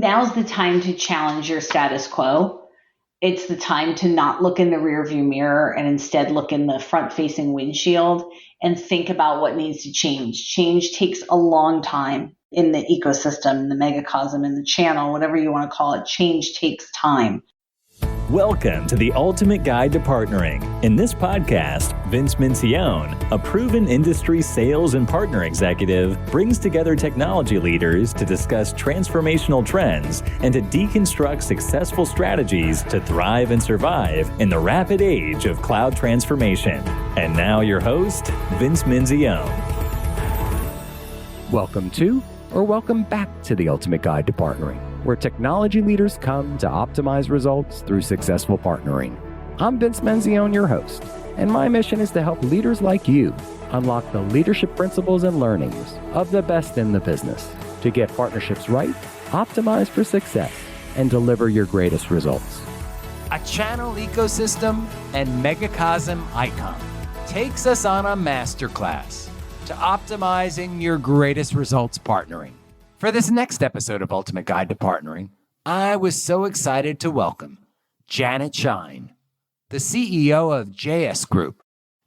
now's the time to challenge your status quo. It's the time to not look in the rearview mirror and instead look in the front-facing windshield and think about what needs to change. Change takes a long time in the ecosystem, the megacosm, in the channel, whatever you want to call it. Change takes time. Welcome to the Ultimate Guide to Partnering. In this podcast, Vince Mencione, a proven industry sales and partner executive, brings together technology leaders to discuss transformational trends and to deconstruct successful strategies to thrive and survive in the rapid age of cloud transformation. And now your host, Vince Mencione. Welcome to, or welcome back to the Ultimate Guide to Partnering, where technology leaders come to optimize results through successful partnering. I'm Vince Mencione, your host, and my mission is to help leaders like you unlock the leadership principles and learnings of the best in the business to get partnerships right, optimize for success, and deliver your greatest results. A channel ecosystem and megacosm icon takes us on a masterclass to optimizing your greatest results partnering. For this next episode of Ultimate Guide to Partnering, I was so excited to welcome Janet Schijns, the CEO of JS Group,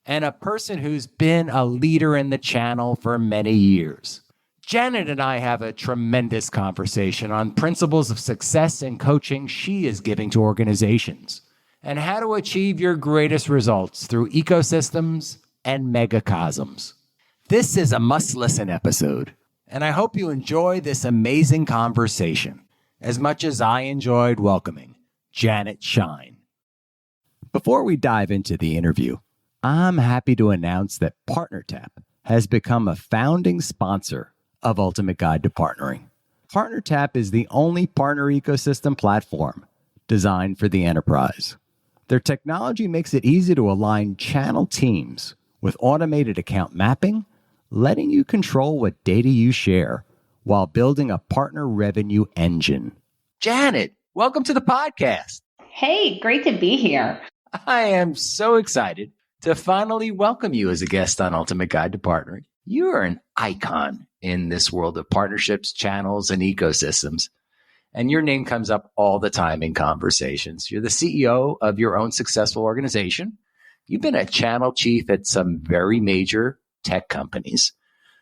and a person who's been a leader in the channel for many years. Janet and I have a tremendous conversation on principles of success and coaching she is giving to organizations, and how to achieve your greatest results through ecosystems and megacosms. This is a must-listen episode, and I hope you enjoy this amazing conversation as much as I enjoyed welcoming Janet Schijns. Before we dive into the interview, I'm happy to announce that PartnerTap has become a founding sponsor of Ultimate Guide to Partnering. PartnerTap is the only partner ecosystem platform designed for the enterprise. Their technology makes it easy to align channel teams with automated account mapping, letting you control what data you share while building a partner revenue engine. Janet, welcome to the podcast. Hey, great to be here. I am so excited to finally welcome you as a guest on Ultimate Guide to Partnering. You are an icon in this world of partnerships, channels, and ecosystems, and your name comes up all the time in conversations. You're the CEO of your own successful organization. You've been a channel chief at some very major tech companies.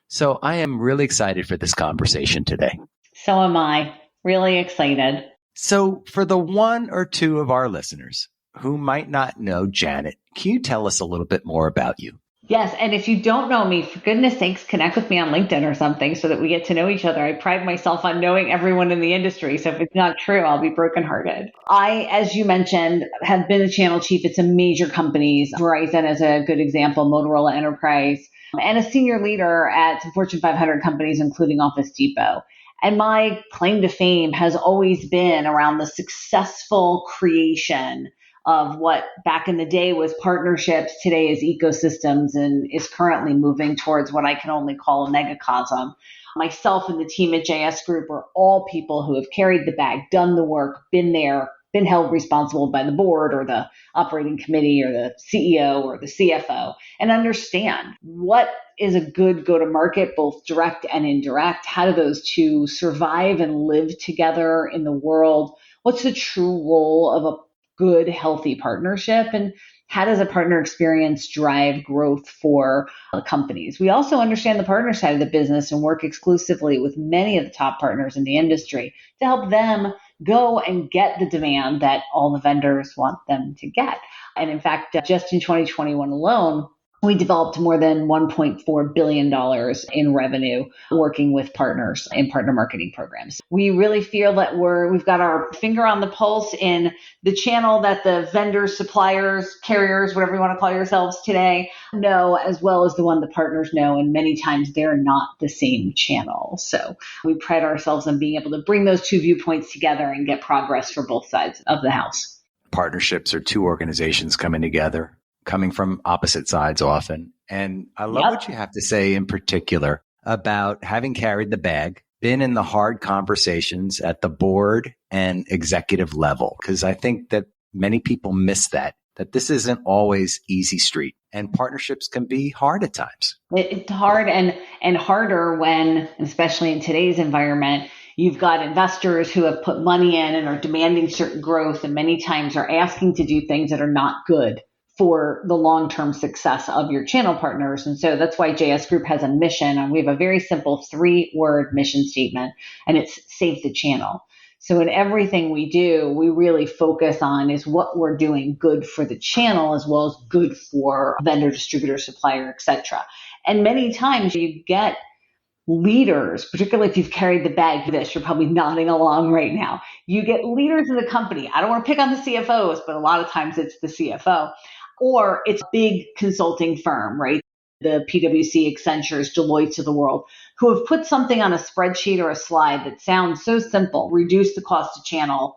So I am really excited for this conversation today. So am I. Really excited. So for the one or two of our listeners who might not know Janet, can you tell us a little bit more about you? Yes, and if you don't know me, for goodness sakes, connect with me on LinkedIn or something so that we get to know each other. I pride myself on knowing everyone in the industry, so if it's not true, I'll be brokenhearted. I, as you mentioned, have been a channel chief at some major companies. Verizon is a good example, Motorola Enterprise, and a senior leader at some Fortune 500 companies, including Office Depot. And my claim to fame has always been around the successful creation of what back in the day was partnerships, today is ecosystems, and is currently moving towards what I can only call a megacosm. Myself and the team at JS Group are all people who have carried the bag, done the work, been there, been held responsible by the board or the operating committee or the CEO or the CFO, and understand what is a good go-to-market, both direct and indirect. How do those two survive and live together in the world? What's the true role of a good, healthy partnership? And how does a partner experience drive growth for companies? We also understand the partner side of the business and work exclusively with many of the top partners in the industry to help them go and get the demand that all the vendors want them to get. And in fact, just in 2021 alone, we developed more than $1.4 billion in revenue working with partners in partner marketing programs. We really feel that we've got our finger on the pulse in the channel that the vendors, suppliers, carriers, whatever you want to call yourselves today, know, as well as the one the partners know. And many times they're not the same channel. So we pride ourselves on being able to bring those two viewpoints together and get progress for both sides of the house. Partnerships are two organizations coming together, coming from opposite sides often. And I love what you have to say in particular about having carried the bag, been in the hard conversations at the board and executive level, because I think that many people miss that this isn't always easy street, and partnerships can be hard at times. It's hard and harder when, especially in today's environment, You've got investors who have put money in and are demanding certain growth, and many times are asking to do things that are not good for the long-term success of your channel partners. And so that's why JS Group has a mission, and we have a very simple 3-word mission statement, and it's save the channel. So in everything we do, we really focus on is what we're doing good for the channel as well as good for vendor, distributor, supplier, etc. And many times you get leaders, particularly if you've carried the bag for this, you're probably nodding along right now. You get leaders in the company. I don't want to pick on the CFOs, but a lot of times it's the CFO, or it's a big consulting firm, right? The PwC, Accentures, Deloittes of the world, who have put something on a spreadsheet or a slide that sounds so simple: reduce the cost of channel,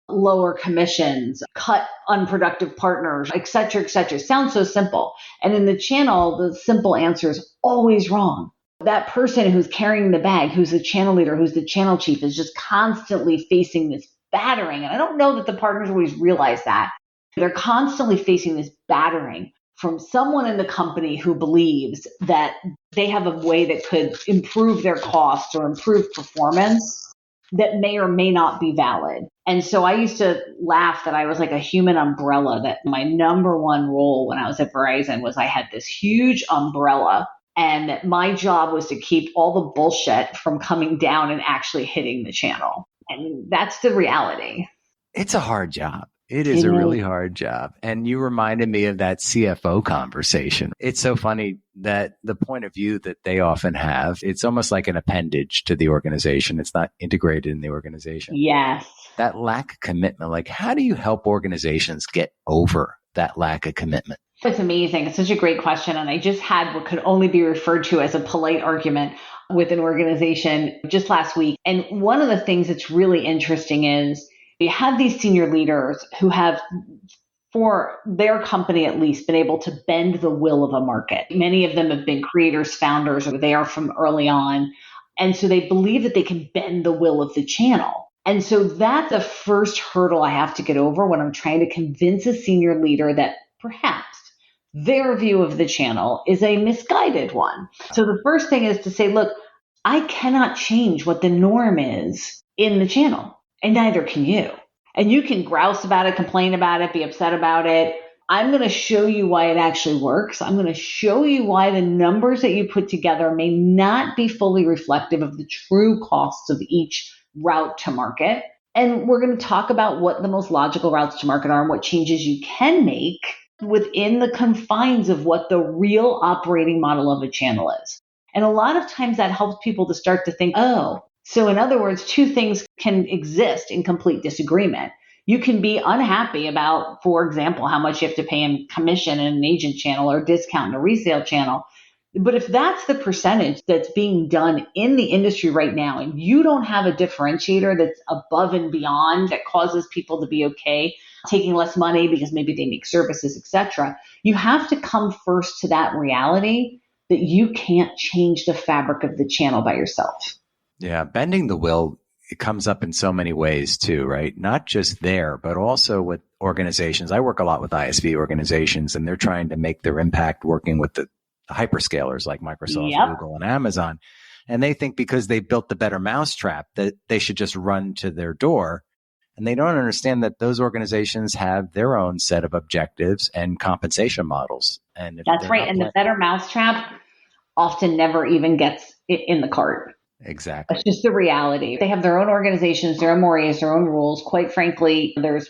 lower commissions, cut unproductive partners, et cetera, et cetera. It sounds so simple. And in the channel, the simple answer is always wrong. That person who's carrying the bag, who's the channel leader, who's the channel chief, is just constantly facing this battering. And I don't know that the partners always realize that. They're constantly facing this battering from someone in the company who believes that they have a way that could improve their costs or improve performance that may or may not be valid. And so I used to laugh that I was like a human umbrella, that my number one role when I was at Verizon was I had this huge umbrella, and my job was to keep all the bullshit from coming down and actually hitting the channel. And that's the reality. It's a hard job. It is a really hard job. And you reminded me of that CFO conversation. It's so funny that the point of view that they often have, it's almost like an appendage to the organization. It's not integrated in the organization. Yes. That lack of commitment, like how do you help organizations get over that lack of commitment? It's amazing. It's such a great question. And I just had what could only be referred to as a polite argument with an organization just last week. And one of the things that's really interesting is you have these senior leaders who have, for their company at least, been able to bend the will of a market. Many of them have been creators, founders, or they are from early on. And so they believe that they can bend the will of the channel. And so that's the first hurdle I have to get over when I'm trying to convince a senior leader that perhaps their view of the channel is a misguided one. So the first thing is to say, look, I cannot change what the norm is in the channel, and neither can you. And you can grouse about it, complain about it, be upset about it. I'm going to show you why it actually works. I'm going to show you why the numbers that you put together may not be fully reflective of the true costs of each route to market. And we're going to talk about what the most logical routes to market are and what changes you can make within the confines of what the real operating model of a channel is. And a lot of times that helps people to start to think, oh, so in other words, two things can exist in complete disagreement. You can be unhappy about, for example, how much you have to pay in commission in an agent channel or discount in a resale channel. But if that's the percentage that's being done in the industry right now, and you don't have a differentiator that's above and beyond that causes people to be okay taking less money because maybe they make services, etc., you have to come first to that reality that you can't change the fabric of the channel by yourself. Yeah, bending the will, it comes up in so many ways too, right? Not just there, but also with organizations. I work a lot with ISV organizations, and they're trying to make their impact working with the hyperscalers like Microsoft, Google, and Amazon. And they think because they built the better mousetrap that they should just run to their door. And they don't understand that those organizations have their own set of objectives and compensation models. And that's right. And the better mousetrap often never even gets in the cart. Exactly. It's just the reality. They have their own organizations, their own mores, their own rules. Quite frankly, there's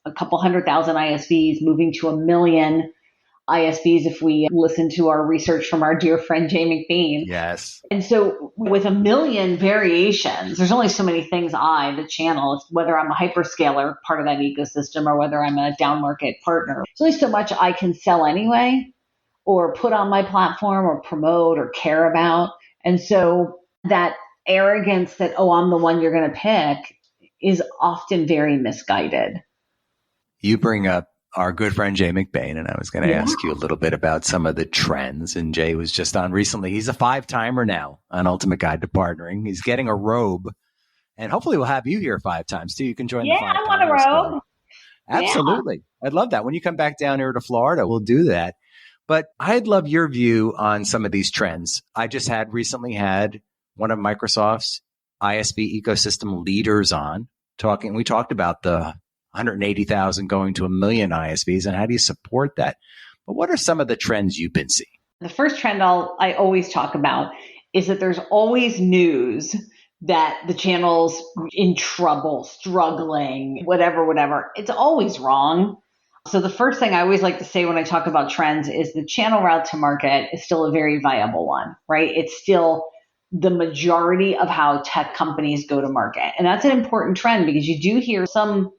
a couple 100,000 ISVs moving to 1 million ISVs if we listen to our research from our dear friend Jay McBain. Yes. And so with 1 million variations, there's only so many things the channel, whether I'm a hyperscaler part of that ecosystem or whether I'm a down market partner, there's only so much I can sell anyway or put on my platform or promote or care about. And so that arrogance that, oh, I'm the one you're going to pick is often very misguided. You bring up our good friend Jay McBain, and I was going to ask you a little bit about some of the trends. And Jay was just on recently. He's a 5-timer now on Ultimate Guide to Partnering. He's getting a robe, and hopefully we'll have you here 5 times too. You can join the 5 I want a robe. Club. Absolutely. Yeah. I'd love that. When you come back down here to Florida, we'll do that. But I'd love your view on some of these trends. I just recently had one of Microsoft's ISV ecosystem leaders on talking. We talked about the 180,000 going to 1 million ISVs and how do you support that? But what are some of the trends you've been seeing? The first trend I always talk about is that there's always news that the channel's in trouble, struggling, whatever. It's always wrong. So the first thing I always like to say when I talk about trends is the channel route to market is still a very viable one, right? It's still the majority of how tech companies go to market. And that's an important trend because you do hear some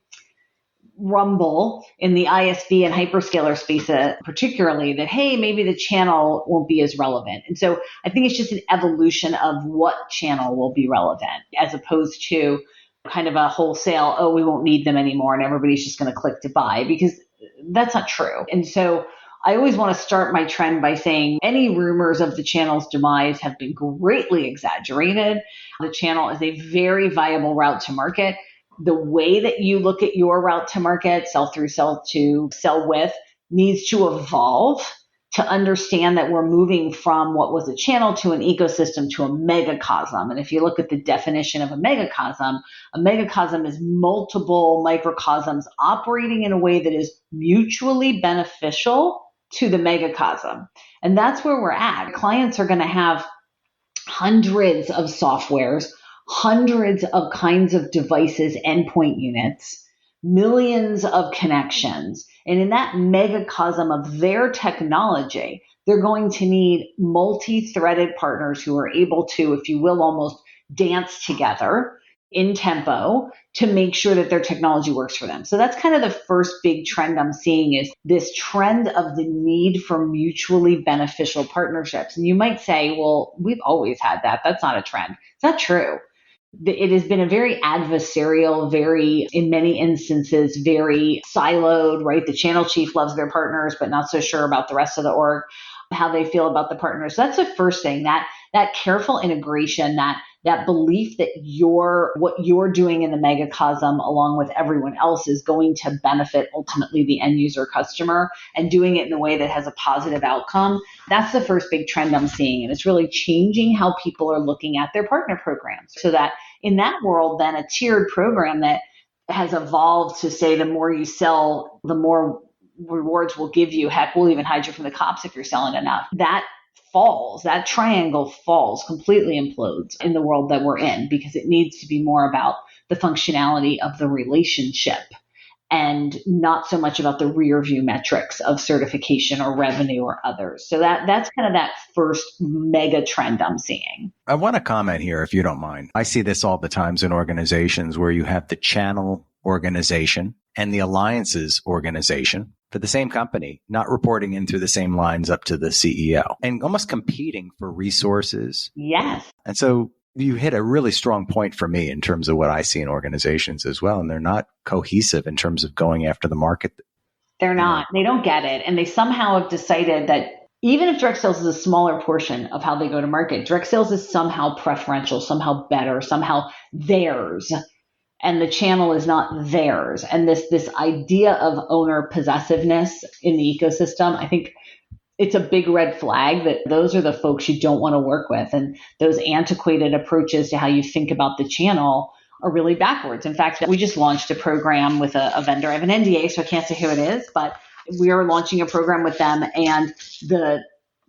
rumble in the ISV and hyperscaler space, particularly that, hey, maybe the channel won't be as relevant. And so I think it's just an evolution of what channel will be relevant as opposed to kind of a wholesale, oh, we won't need them anymore and everybody's just going to click to buy, because that's not true. And so I always want to start my trend by saying any rumors of the channel's demise have been greatly exaggerated. The channel is a very viable route to market. The way that you look at your route to market, sell through, sell to, sell with, needs to evolve to understand that we're moving from what was a channel to an ecosystem to a megacosm. And if you look at the definition of a megacosm is multiple microcosms operating in a way that is mutually beneficial to the megacosm. And that's where we're at. Clients are going to have hundreds of softwares, hundreds of kinds of devices, endpoint units, millions of connections. And in that megacosm of their technology, they're going to need multi-threaded partners who are able to, if you will, almost dance together in tempo to make sure that their technology works for them. So that's kind of the first big trend I'm seeing, is this trend of the need for mutually beneficial partnerships. And you might say, well, we've always had that. That's not a trend. It's not true. It has been a very adversarial, very, in many instances, very siloed, right? The channel chief loves their partners, but not so sure about the rest of the org, how they feel about the partners. That's the first thing, that careful integration, that belief that what you're doing in the megacosm along with everyone else is going to benefit ultimately the end user customer, and doing it in a way that has a positive outcome. That's the first big trend I'm seeing. And it's really changing how people are looking at their partner programs, so that in that world, then a tiered program that has evolved to say the more you sell, the more rewards we'll give you. Heck, we'll even hide you from the cops if you're selling enough. That triangle falls, completely implodes in the world that we're in, because it needs to be more about the functionality of the relationship and not so much about the rear view metrics of certification or revenue or others. So that's kind of that first mega trend I'm seeing. I want to comment here, if you don't mind. I see this all the times in organizations where you have the channel organization and the alliances organization for the same company, not reporting in through the same lines up to the CEO, and almost competing for resources. Yes. And so you hit a really strong point for me in terms of what I see in organizations as well. And they're not cohesive in terms of going after the market. They're not. They don't get it. And they somehow have decided that even if direct sales is a smaller portion of how they go to market, direct sales is somehow preferential, somehow better, somehow theirs. And the channel is not theirs. And this idea of owner possessiveness in the ecosystem, I think it's a big red flag that those are the folks you don't want to work with. And those antiquated approaches to how you think about the channel are really backwards. In fact, we just launched a program with a vendor. I have an NDA, so I can't say who it is, but we are launching a program with them, and the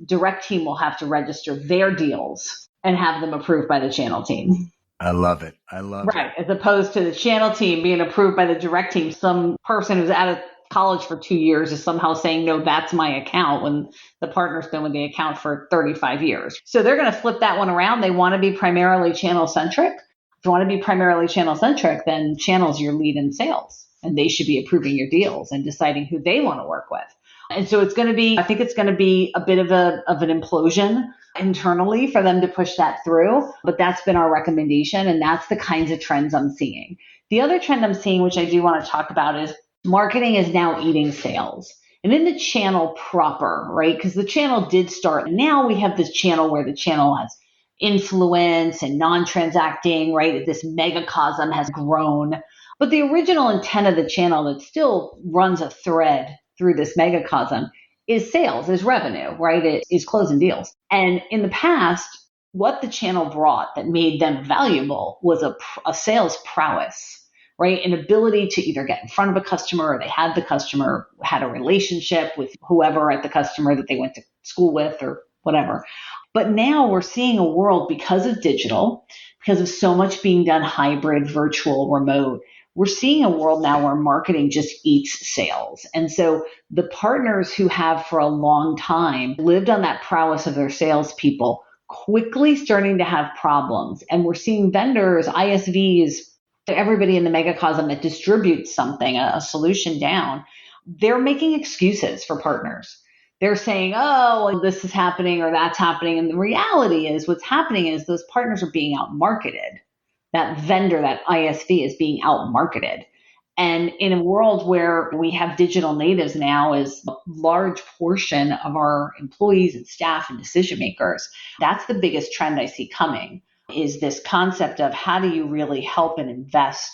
direct team will have to register their deals and have them approved by the channel team. I love it. I love it. Right. As opposed to the channel team being approved by the direct team. Some person who's out of college for 2 years is somehow saying, no, that's my account, when the partner's been with the account for 35 years. So they're going to flip that one around. They want to be primarily channel centric. If you want to be primarily channel centric, then channel's your lead in sales, and they should be approving your deals and deciding who they want to work with. And so I think it's going to be a bit of an implosion internally for them to push that through. But that's been our recommendation. And that's the kinds of trends I'm seeing. The other trend I'm seeing, which I do want to talk about, is marketing is now eating sales. And in the channel proper, right? Because the channel did start. And now we have this channel where the channel has influence and non-transacting, right? This megacosm has grown. But the original intent of the channel that still runs a thread through this megacosm is sales, is revenue, right? It is closing deals. And in the past, what the channel brought that made them valuable was a sales prowess, right? An ability to either get in front of a customer, or they had the customer, had a relationship with whoever at the customer that they went to school with or whatever. But now we're seeing a world, because of digital, because of so much being done hybrid, virtual, remote, we're seeing a world now where marketing just eats sales. And so the partners who have for a long time lived on that prowess of their salespeople quickly starting to have problems. And we're seeing vendors, ISVs, everybody in the megacosm that distributes something, a solution down, they're making excuses for partners. They're saying, oh, well, this is happening or that's happening. And the reality is what's happening is those partners are being outmarketed. That vendor, that ISV is being outmarketed. And in a world where we have digital natives now as a large portion of our employees and staff and decision makers, that's the biggest trend I see coming, is this concept of how do you really help and invest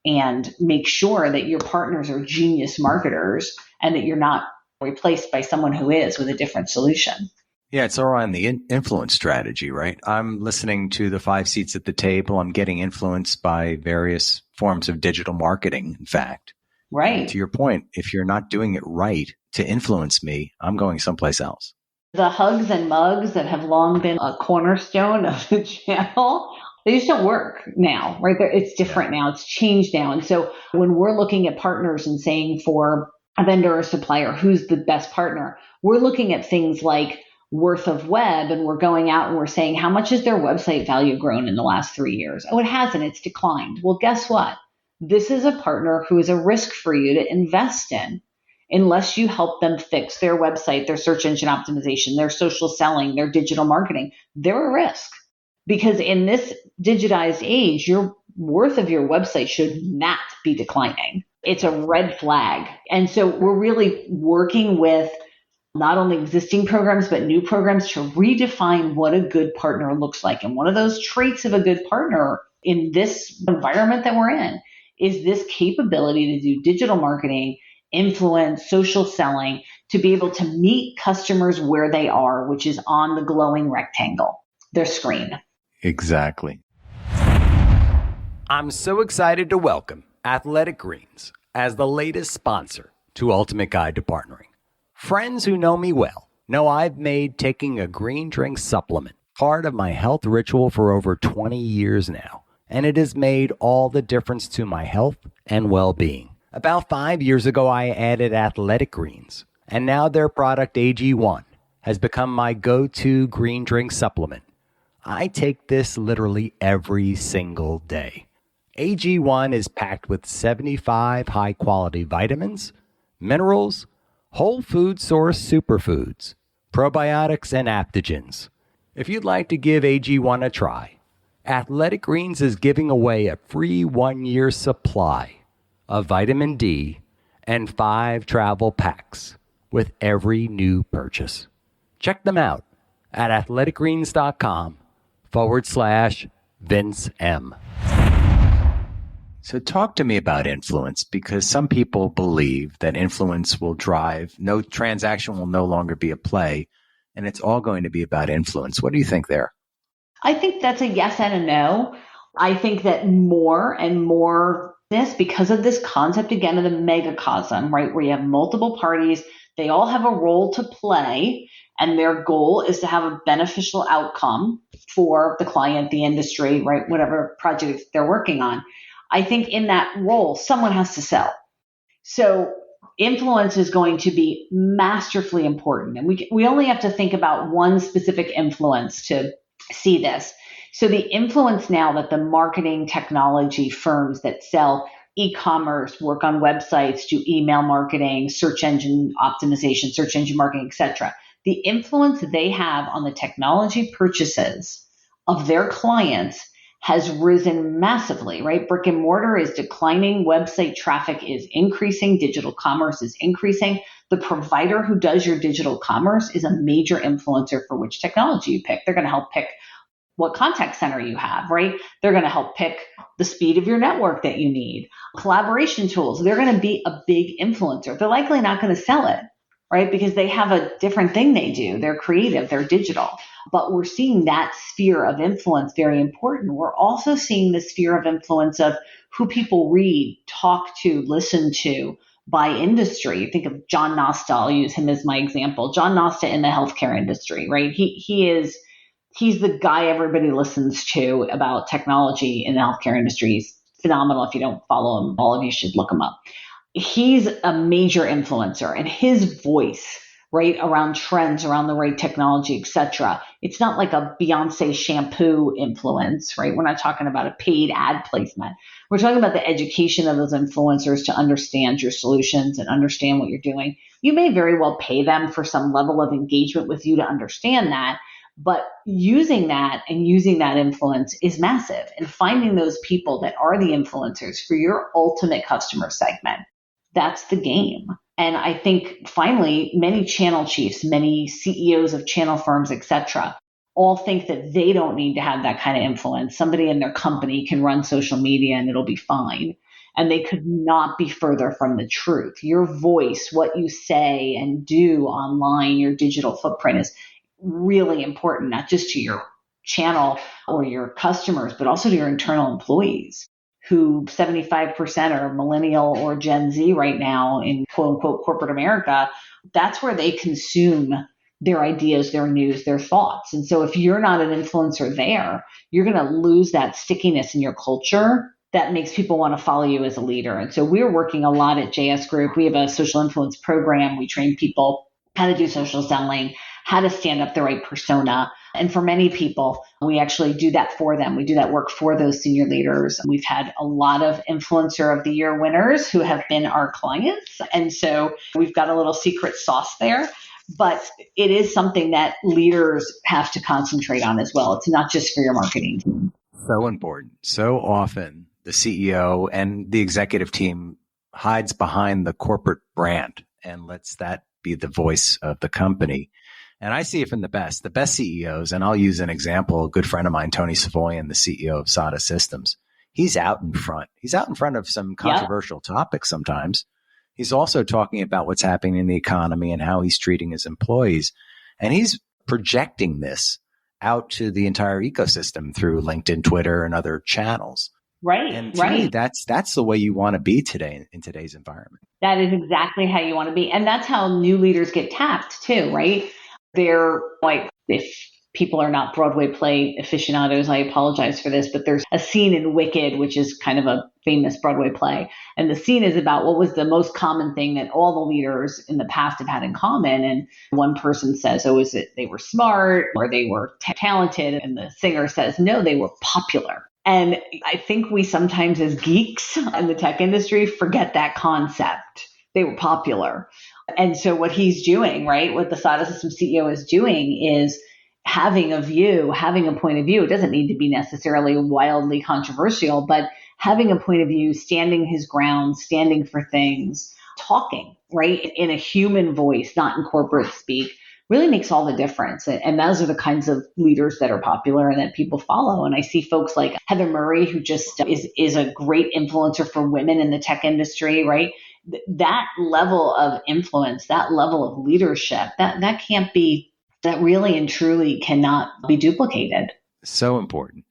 and make sure that your partners are genius marketers and that you're not replaced by someone who is with a different solution. Yeah, it's all around the influence strategy, right? I'm listening to the 5 seats at the table. I'm getting influenced by various forms of digital marketing, in fact. Right. And to your point, if you're not doing it right to influence me, I'm going someplace else. The hugs and mugs that have long been a cornerstone of the channel, they just don't work now, right? It's different now. It's changed now. And so when we're looking at partners and saying for a vendor or supplier, who's the best partner, we're looking at things like worth of web, and we're going out and we're saying, how much has their website value grown in the last 3 years? Oh, it hasn't. It's declined. Well, guess what? This is a partner who is a risk for you to invest in unless you help them fix their website, their search engine optimization, their social selling, their digital marketing. They're a risk, because in this digitized age, your worth of your website should not be declining. It's a red flag. And so we're really working with not only existing programs, but new programs to redefine what a good partner looks like. And one of those traits of a good partner in this environment that we're in is this capability to do digital marketing, influence, social selling, to be able to meet customers where they are, which is on the glowing rectangle, their screen. Exactly. I'm so excited to welcome Athletic Greens as the latest sponsor to Ultimate Guide to Partnering. Friends who know me well know I've made taking a green drink supplement part of my health ritual for over 20 years now, and it has made all the difference to my health and well-being. About 5 years ago, I added Athletic Greens, and now their product AG1 has become my go-to green drink supplement. I take this literally every single day. AG1 is packed with 75 high-quality vitamins, minerals, whole food source superfoods, probiotics, and adaptogens. If you'd like to give AG1 a try, Athletic Greens is giving away a free 1-year supply of vitamin D and 5 travel packs with every new purchase. Check them out at athleticgreens.com/Vince M. So talk to me about influence, because some people believe that influence will drive, no transaction will no longer be a play, and it's all going to be about influence. What do you think there? I think that's a yes and a no. I think that more and more this, because of this concept again of the megacosm, right, where you have multiple parties, they all have a role to play, and their goal is to have a beneficial outcome for the client, the industry, right, whatever project they're working on. I think in that role, someone has to sell. So influence is going to be masterfully important. And we only have to think about one specific influence to see this. So the influence now that the marketing technology firms that sell e-commerce, work on websites, do email marketing, search engine optimization, search engine marketing, etc., the influence they have on the technology purchases of their clients has risen massively, right? Brick and mortar is declining. Website traffic is increasing. Digital commerce is increasing. The provider who does your digital commerce is a major influencer for which technology you pick. They're going to help pick what contact center you have, right? They're going to help pick the speed of your network that you need, collaboration tools. They're going to be a big influencer. They're likely not going to sell it, right? Because they have a different thing they do. They're creative. They're digital. But we're seeing that sphere of influence very important. We're also seeing the sphere of influence of who people read, talk to, listen to by industry. Think of John Nosta. I'll use him as my example. John Nosta in the healthcare industry, right? He's the guy everybody listens to about technology in the healthcare industry. He's phenomenal. If you don't follow him, all of you should look him up. He's a major influencer, and his voice, right, around trends, around the right technology, etc. It's not like a Beyonce shampoo influence, right? We're not talking about a paid ad placement. We're talking about the education of those influencers to understand your solutions and understand what you're doing. You may very well pay them for some level of engagement with you to understand that, but using that and using that influence is massive. And finding those people that are the influencers for your ultimate customer segment, that's the game. And I think finally, many channel chiefs, many CEOs of channel firms, etc., all think that they don't need to have that kind of influence. Somebody in their company can run social media and it'll be fine. And they could not be further from the truth. Your voice, what you say and do online, your digital footprint is really important, not just to your channel or your customers, but also to your internal employees, who 75% are millennial or Gen Z right now in quote unquote corporate America. That's where they consume their ideas, their news, their thoughts. And so if you're not an influencer there, you're going to lose that stickiness in your culture that makes people want to follow you as a leader. And so we're working a lot at JS Group. We have a social influence program. We train people how to do social selling, how to stand up the right persona. And for many people, we actually do that for them. We do that work for those senior leaders. We've had a lot of Influencer of the Year winners who have been our clients. And so we've got a little secret sauce there. But it is something that leaders have to concentrate on as well. It's not just for your marketing team. So important. So often the CEO and the executive team hides behind the corporate brand and lets that be the voice of the company. And I see it from the best CEOs. And I'll use an example. A good friend of mine, Tony Savoyan, the CEO of SADA Systems. He's out in front. He's out in front of some controversial topics sometimes. He's also talking about what's happening in the economy and how he's treating his employees. And he's projecting this out to the entire ecosystem through LinkedIn, Twitter, and other channels. Right. And to me, that's the way you want to be today in today's environment. That is exactly how you want to be. And that's how new leaders get tapped too, right? They're like, if people are not Broadway play aficionados, I apologize for this, but there's a scene in Wicked, which is kind of a famous Broadway play. And the scene is about what was the most common thing that all the leaders in the past have had in common. And one person says, oh, is it they were smart or they were talented? And the singer says, no, they were popular. And I think we sometimes as geeks in the tech industry forget that concept. They were popular. And so what he's doing, right, what the SADA System CEO is doing is having a view, having a point of view. It doesn't need to be necessarily wildly controversial, but having a point of view, standing his ground, standing for things, talking, right, in a human voice, not in corporate speak, really makes all the difference. And those are the kinds of leaders that are popular and that people follow. And I see folks like Heather Murray, who just is a great influencer for women in the tech industry, right? That level of influence, that level of leadership, that can't be, that really and truly cannot be duplicated. So important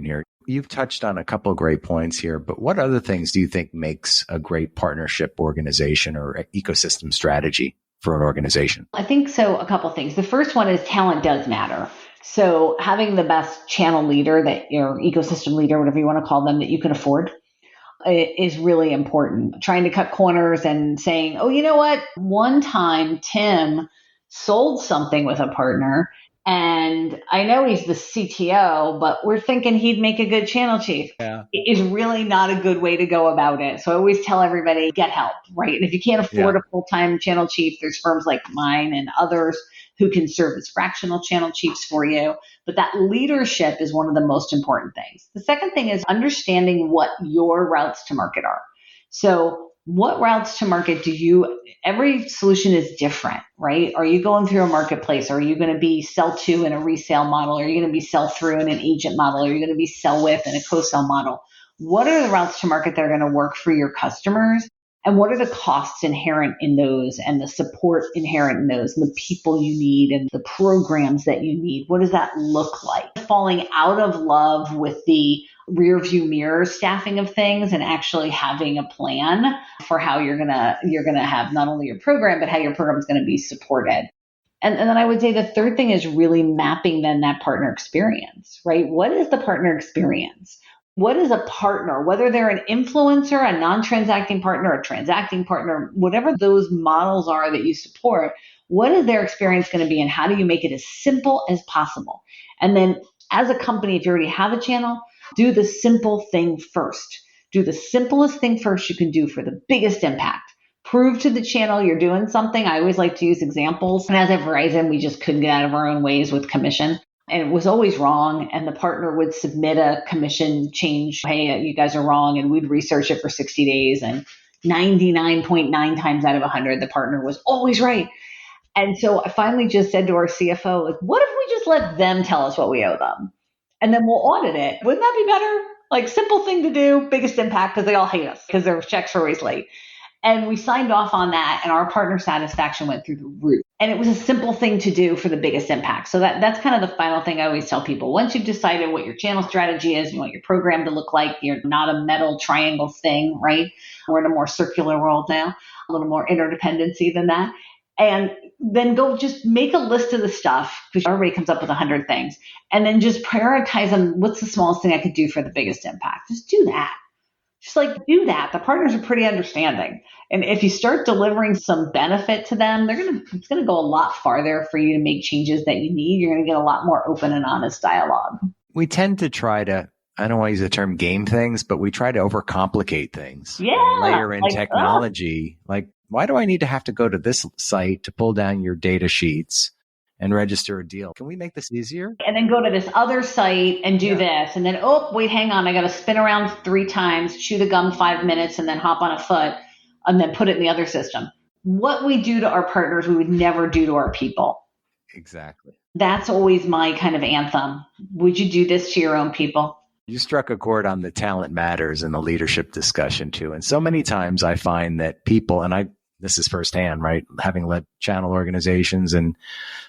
here. You've touched on a couple of great points here, but what other things do you think makes a great partnership organization or ecosystem strategy for an organization? I think so. A couple things. The first one is talent does matter. So having the best channel leader, that your ecosystem leader, whatever you want to call them, that you can afford is really important. Trying to cut corners and saying, oh, you know what? One time Tim sold something with a partner, and I know he's the CTO, but we're thinking he'd make a good channel chief. Yeah. It is really not a good way to go about it. So I always tell everybody, get help, right? And if you can't afford a full-time channel chief, there's firms like mine and others who can serve as fractional channel chiefs for you. But that leadership is one of the most important things. The second thing is understanding what your routes to market are. So what routes to market every solution is different, right? Are you going through a marketplace? Are you going to be sell to in a resale model? Are you going to be sell through in an agent model? Are you going to be sell with in a co-sell model? What are the routes to market that are going to work for your customers? And what are the costs inherent in those and the support inherent in those and the people you need and the programs that you need? What does that look like? Falling out of love with the rear view mirror staffing of things and actually having a plan for how you're going to have not only your program, but how your program is going to be supported. And then I would say the third thing is really mapping then that partner experience, right? What is the partner experience? What is a partner, whether they're an influencer, a non-transacting partner, a transacting partner, whatever those models are that you support, what is their experience going to be and how do you make it as simple as possible? And then as a company, if you already have a channel, do the simple thing first. Do the simplest thing first you can do for the biggest impact. Prove to the channel you're doing something. I always like to use examples. And as at Verizon, we just couldn't get out of our own ways with commission. And it was always wrong. And the partner would submit a commission change. Hey, you guys are wrong. And we'd research it for 60 days. And 99.9 times out of 100, the partner was always right. And so I finally just said to our CFO, like, what if we just let them tell us what we owe them? And then we'll audit it. Wouldn't that be better? Like, simple thing to do, biggest impact, because they all hate us because their checks are always late. And we signed off on that, and our partner satisfaction went through the roof. And it was a simple thing to do for the biggest impact. So that's kind of the final thing I always tell people. Once you've decided what your channel strategy is, you want your program to look like, you're not a metal triangle thing, right? We're in a more circular world now, a little more interdependency than that. And then go just make a list of the stuff, because everybody comes up with 100 things. And then just prioritize them. What's the smallest thing I could do for the biggest impact? Just do that. Just like do that. The partners are pretty understanding. And if you start delivering some benefit to them, it's going to go a lot farther for you to make changes that you need. You're going to get a lot more open and honest dialogue. We tend to try to, I don't want to use the term game things, but we try to overcomplicate things. Yeah. Layer in technology. Like, why do I need to have to go to this site to pull down your data sheets and register a deal? Can we make this easier? And then go to this other site and do this. And then, oh, wait, hang on. I got to spin around 3 times, chew the gum 5 minutes, and then hop on a foot and then put it in the other system. What we do to our partners, we would never do to our people. Exactly. That's always my kind of anthem. Would you do this to your own people? You struck a chord on the talent matters and the leadership discussion too. And so many times I find that people, and this is firsthand, right? Having led channel organizations and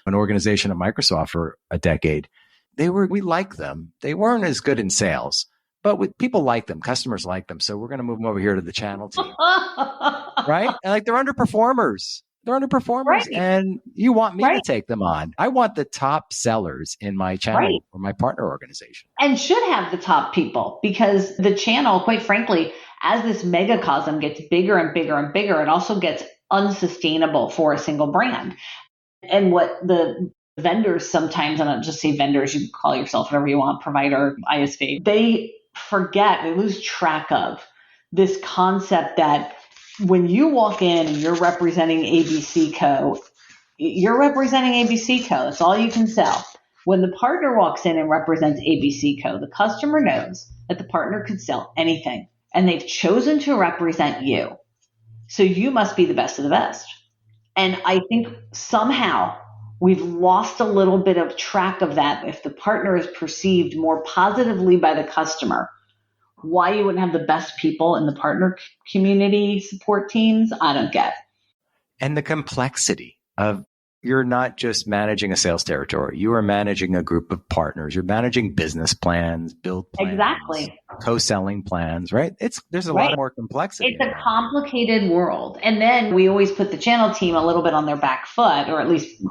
an organization at Microsoft for a decade, we like them. They weren't as good in sales, but people like them. Customers like them. So we're going to move them over here to the channel team, right? And like they're underperformers. Right. And you want me to take them on. I want the top sellers in my channel or my partner organization. And should have the top people, because the channel, quite frankly, as this megacosm gets bigger and bigger and bigger, it also gets unsustainable for a single brand. And what the vendors sometimes, and I'll just say vendors, you can call yourself whatever you want, provider, ISV, they lose track of this concept that when you walk in and you're representing ABC Co., you're representing ABC Co. That's all you can sell. When the partner walks in and represents ABC Co., the customer knows that the partner could sell anything, and they've chosen to represent you. So you must be the best of the best. And I think somehow we've lost a little bit of track of that. If the partner is perceived more positively by the customer, why you wouldn't have the best people in the partner community support teams, I don't get. And the complexity of, you're not just managing a sales territory. You are managing a group of partners. You're managing business plans, build plans, co-selling plans, right? There's a lot more complexity. It's a complicated world. And then we always put the channel team a little bit on their back foot, or at least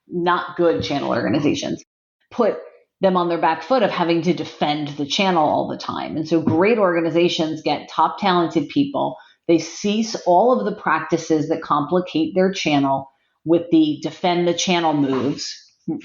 not good channel organizations put them on their back foot of having to defend the channel all the time. And so great organizations get top talented people. They cease all of the practices that complicate their channel with the defend the channel moves,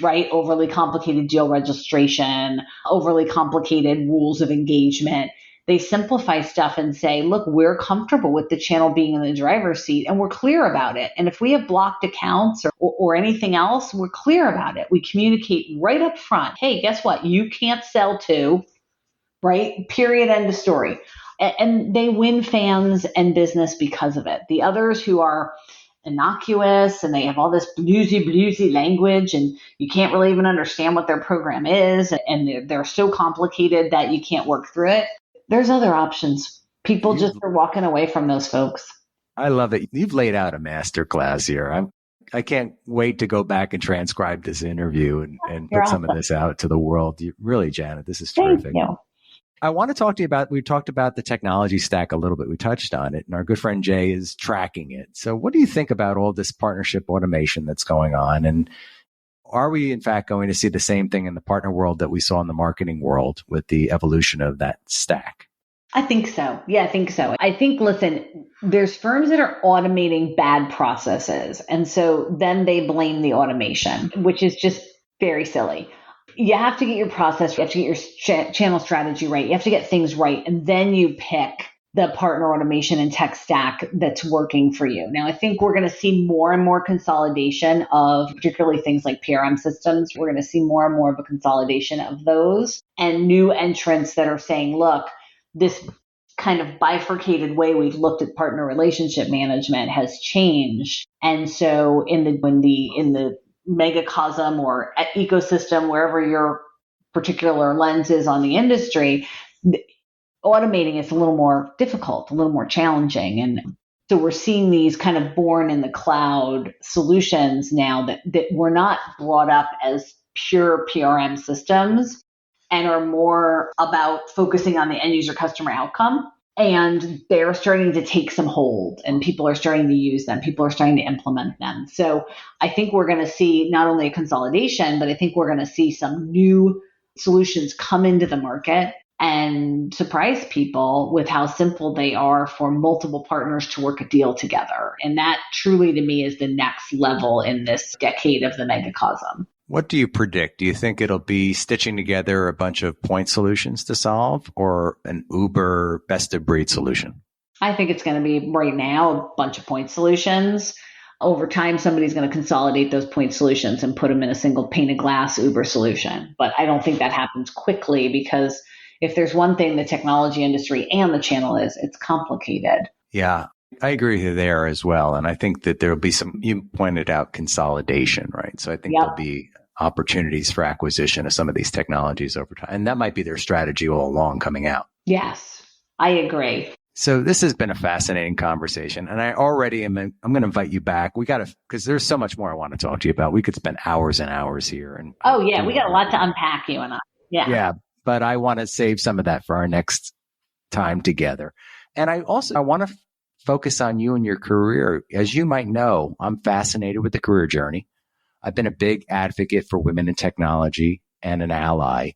right? Overly complicated deal registration, overly complicated rules of engagement. They simplify stuff and say, look, we're comfortable with the channel being in the driver's seat and we're clear about it. And if we have blocked accounts or anything else, we're clear about it. We communicate right up front. Hey, guess what? You can't sell to, right? Period. End of story. And they win fans and business because of it. The others who are innocuous and they have all this bluesy language and you can't really even understand what their program is and they're so complicated that you can't work through it. There's other options. People just are walking away from those folks. I love it. You've laid out a master class here. I can't wait to go back and transcribe this interview and You're put some of awesome. this out to the world. Really, Janet, this is Thank terrific. you. I want to talk to you about, we talked about the technology stack a little bit. We touched on it, and our good friend Jay is tracking it. So what do you think about all this partnership automation that's going on? And are we, in fact, going to see the same thing in the partner world that we saw in the marketing world with the evolution of that stack? I think so. Yeah, I think so. I think, listen, there's firms that are automating bad processes. And so then they blame the automation, which is just very silly. You have to get your process, you have to get your channel strategy right. You have to get things right. And then you pick the partner automation and tech stack that's working for you. Now, I think we're going to see more and more consolidation of particularly things like PRM systems. We're going to see more and more of a consolidation of those and new entrants that are saying, look, this kind of bifurcated way we've looked at partner relationship management has changed. And so in the megacosm or ecosystem, wherever your particular lens is on the industry, automating is a little more difficult, a little more challenging. And so we're seeing these kind of born in the cloud solutions now that were not brought up as pure PRM systems and are more about focusing on the end user customer outcome. And they're starting to take some hold and people are starting to use them. People are starting to implement them. So I think we're going to see not only a consolidation, but I think we're going to see some new solutions come into the market and surprise people with how simple they are for multiple partners to work a deal together. And that truly to me is the next level in this decade of the megacosm. What do you predict? Do you think it'll be stitching together a bunch of point solutions to solve or an Uber best of breed solution? I think it's going to be right now a bunch of point solutions. Over time, somebody's going to consolidate those point solutions and put them in a single pane of glass Uber solution. But I don't think that happens quickly because if there's one thing the technology industry and the channel is, it's complicated. Yeah, I agree with you there as well. And I think that there'll be some, you pointed out consolidation, right? So I think there'll be opportunities for acquisition of some of these technologies over time. And that might be their strategy all along coming out. Yes, I agree. So this has been a fascinating conversation. And I already I'm going to invite you back. We got to, because there's so much more I want to talk to you about. We could spend hours and hours here. And we got a lot to unpack, you and I. Yeah. But I want to save some of that for our next time together. And I want to focus on you and your career. As you might know, I'm fascinated with the career journey. I've been a big advocate for women in technology and an ally.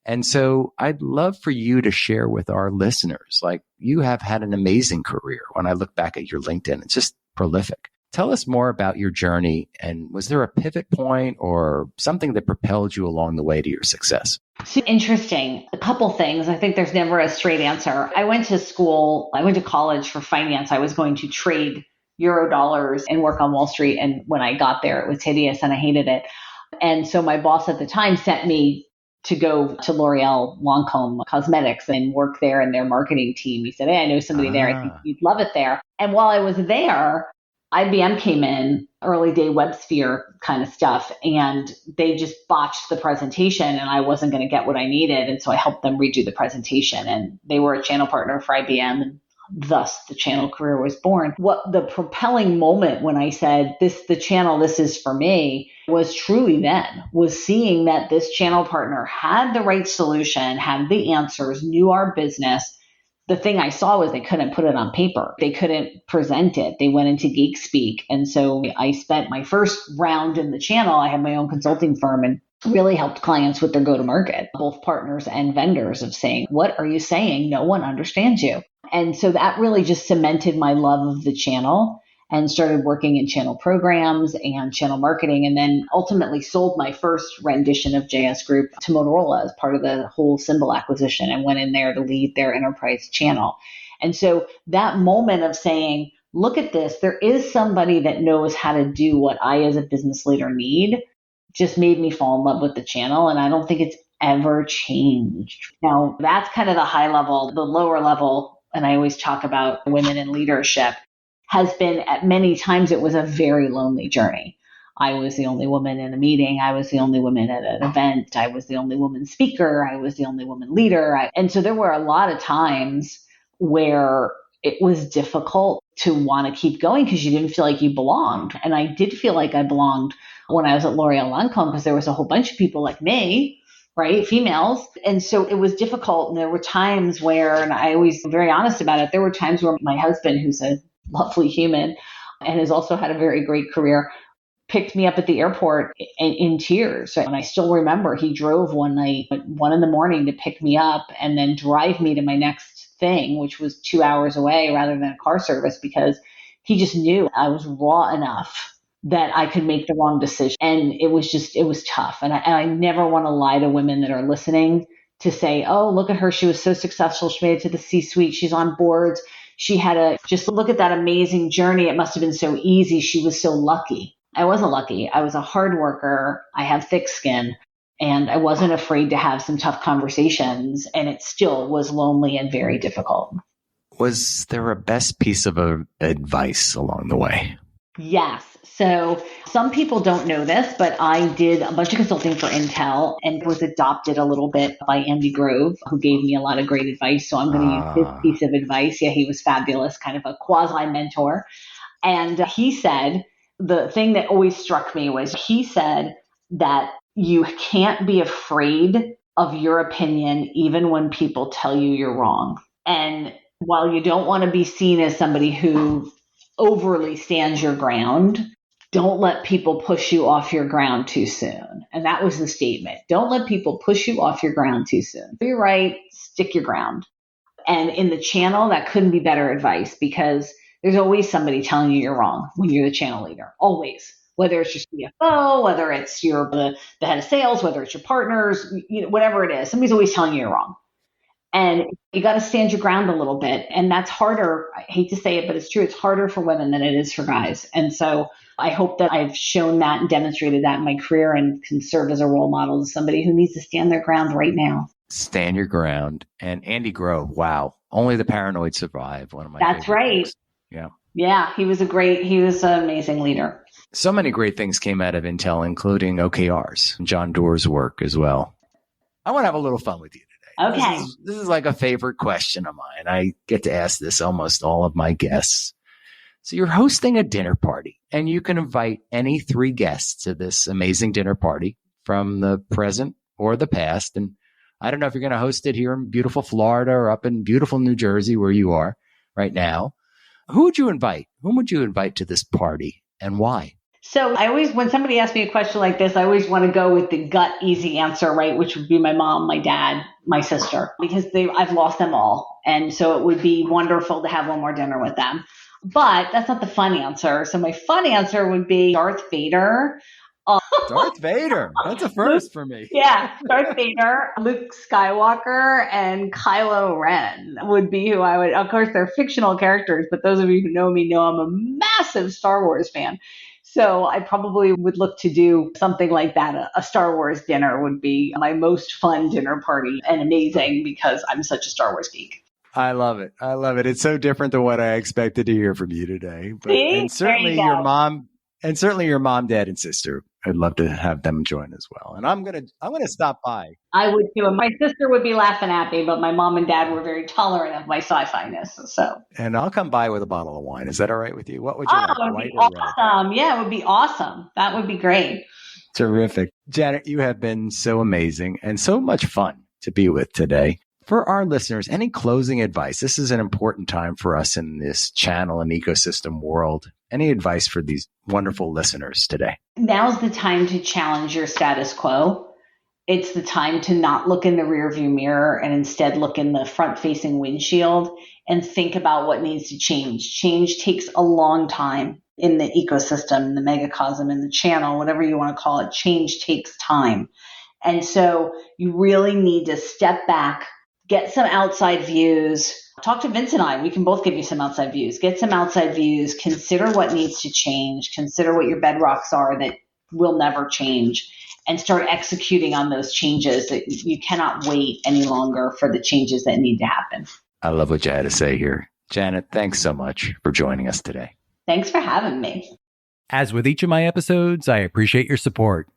And so I'd love for you to share with our listeners, like you have had an amazing career. When I look back at your LinkedIn, it's just prolific. Tell us more about your journey. And was there a pivot point or something that propelled you along the way to your success? So interesting. A couple things. I think there's never a straight answer. I went to college for finance. I was going to trade euro dollars and work on Wall Street. And when I got there, it was hideous and I hated it. And so my boss at the time sent me to go to L'Oreal Lancôme Cosmetics and work there in their marketing team. He said, hey, I know somebody there. I think you'd love it there. And while I was there, IBM came in, early day WebSphere kind of stuff, and they just botched the presentation and I wasn't going to get what I needed. And so I helped them redo the presentation and they were a channel partner for IBM. And thus the channel career was born. What the propelling moment when I said this is for me was truly then, was seeing that this channel partner had the right solution, had the answers, knew our business. The thing I saw was they couldn't put it on paper. They couldn't present it. They went into geek speak. And so I spent my first round in the channel. I had my own consulting firm and really helped clients with their go-to-market, both partners and vendors, of saying, what are you saying? No one understands you. And so that really just cemented my love of the channel and started working in channel programs and channel marketing, and then ultimately sold my first rendition of JS Group to Motorola as part of the whole Symbol acquisition and went in there to lead their enterprise channel. And so that moment of saying, look at this, there is somebody that knows how to do what I as a business leader need, just made me fall in love with the channel. And I don't think it's ever changed. Now, that's kind of the high level. The lower level, and I always talk about women in leadership, has been at many times it was a very lonely journey. I was the only woman in a meeting. I was the only woman at an event. I was the only woman speaker. I was the only woman leader. And so there were a lot of times where it was difficult to want to keep going because you didn't feel like you belonged. And I did feel like I belonged when I was at L'Oreal Lancome because there was a whole bunch of people like me, right? Females. And so it was difficult. And there were times where, and I always am very honest about it, there were times where my husband, who's a lovely human and has also had a very great career, picked me up at the airport in tears. And I still remember he drove one night at 1 a.m. to pick me up and then drive me to my next thing, which was 2 hours away rather than a car service, because he just knew I was raw enough that I could make the wrong decision. And it was tough. And I never want to lie to women that are listening to say, oh, look at her. She was so successful. She made it to the C-suite. She's on boards. She had just look at that amazing journey. It must have been so easy. She was so lucky. I wasn't lucky. I was a hard worker. I have thick skin, and I wasn't afraid to have some tough conversations, and it still was lonely and very difficult. Was there a best piece of advice along the way? Yes. So some people don't know this, but I did a bunch of consulting for Intel and was adopted a little bit by Andy Grove, who gave me a lot of great advice. So I'm going to use his piece of advice. Yeah, he was fabulous, kind of a quasi mentor. And he said, the thing that always struck me was he said that you can't be afraid of your opinion even when people tell you you're wrong. And while you don't want to be seen as somebody who overly stands your ground, don't let people push you off your ground too soon. And that was the statement. Don't let people push you off your ground too soon. If you're right, stick your ground. And in the channel, that couldn't be better advice, because there's always somebody telling you you're wrong when you're the channel leader. Always. Whether it's your CFO, whether it's the head of sales, whether it's your partners, whatever it is, somebody's always telling you you're wrong. And you got to stand your ground a little bit. And that's harder. I hate to say it, but it's true. It's harder for women than it is for guys. And so I hope that I've shown that and demonstrated that in my career and can serve as a role model to somebody who needs to stand their ground right now. Stand your ground. And Andy Grove, wow. Only the Paranoid Survive. One of my That's right. Books. Yeah. Yeah, he was an amazing leader. So many great things came out of Intel, including OKRs, John Doerr's work as well. I want to have a little fun with you today. Okay. This is like a favorite question of mine. I get to ask this almost all of my guests. So you're hosting a dinner party, and you can invite any 3 guests to this amazing dinner party from the present or the past. And I don't know if you're going to host it here in beautiful Florida or up in beautiful New Jersey where you are right now. Who would you invite? Whom would you invite to this party, and why? So when somebody asks me a question like this, I always want to go with the gut easy answer, right? Which would be my mom, my dad, my sister, because I've lost them all. And so it would be wonderful to have one more dinner with them. But that's not the fun answer. So my fun answer would be Darth Vader. Darth Vader. That's a first for me. Yeah, Darth Vader, Luke Skywalker, and Kylo Ren would be who I would. Of course, they're fictional characters, but those of you who know me know I'm a massive Star Wars fan. So I probably would look to do something like that. A Star Wars dinner would be my most fun dinner party, and amazing because I'm such a Star Wars geek. I love it. I love it. It's so different than what I expected to hear from you today. But, See? and certainly your mom, dad, and sister. I'd love to have them join as well. And I'm gonna stop by. I would too. And my sister would be laughing at me, but my mom and dad were very tolerant of my sci-fi-ness. So. And I'll come by with a bottle of wine. Is that all right with you? What would you like? It would be awesome. Yeah, it would be awesome. That would be great. Terrific. Janet, you have been so amazing and so much fun to be with today. For our listeners, any closing advice? This is an important time for us in this channel and ecosystem world. Any advice for these wonderful listeners today? Now's the time to challenge your status quo. It's the time to not look in the rearview mirror and instead look in the front-facing windshield and think about what needs to change. Change takes a long time in the ecosystem, the megacosm, in the channel, whatever you want to call it. Change takes time. And so you really need to step back, get some outside views. Talk to Vince and I. We can both give you some outside views. Get some outside views. Consider what needs to change. Consider what your bedrocks are that will never change, and start executing on those changes. That you cannot wait any longer for the changes that need to happen. I love what you had to say here. Janet, thanks so much for joining us today. Thanks for having me. As with each of my episodes, I appreciate your support.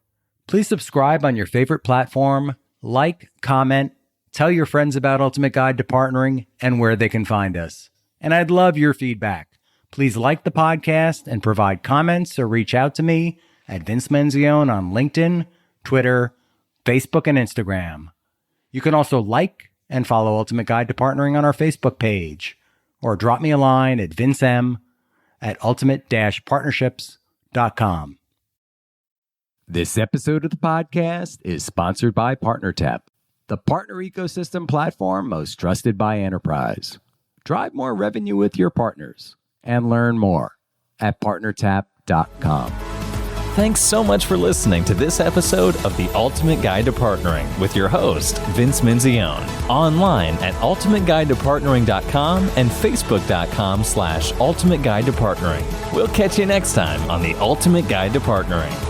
Please subscribe on your favorite platform, like, comment, tell your friends about Ultimate Guide to Partnering and where they can find us. And I'd love your feedback. Please like the podcast and provide comments or reach out to me at Vince Menzione on LinkedIn, Twitter, Facebook, and Instagram. You can also like and follow Ultimate Guide to Partnering on our Facebook page, or drop me a line at vincem@ultimate-partnerships.com. This episode of the podcast is sponsored by PartnerTap, the partner ecosystem platform most trusted by enterprise. Drive more revenue with your partners and learn more at partnertap.com. Thanks so much for listening to this episode of The Ultimate Guide to Partnering with your host, Vince Menzione. Online at ultimateguidetopartnering.com and facebook.com/ultimateguidetopartnering. We'll catch you next time on The Ultimate Guide to Partnering.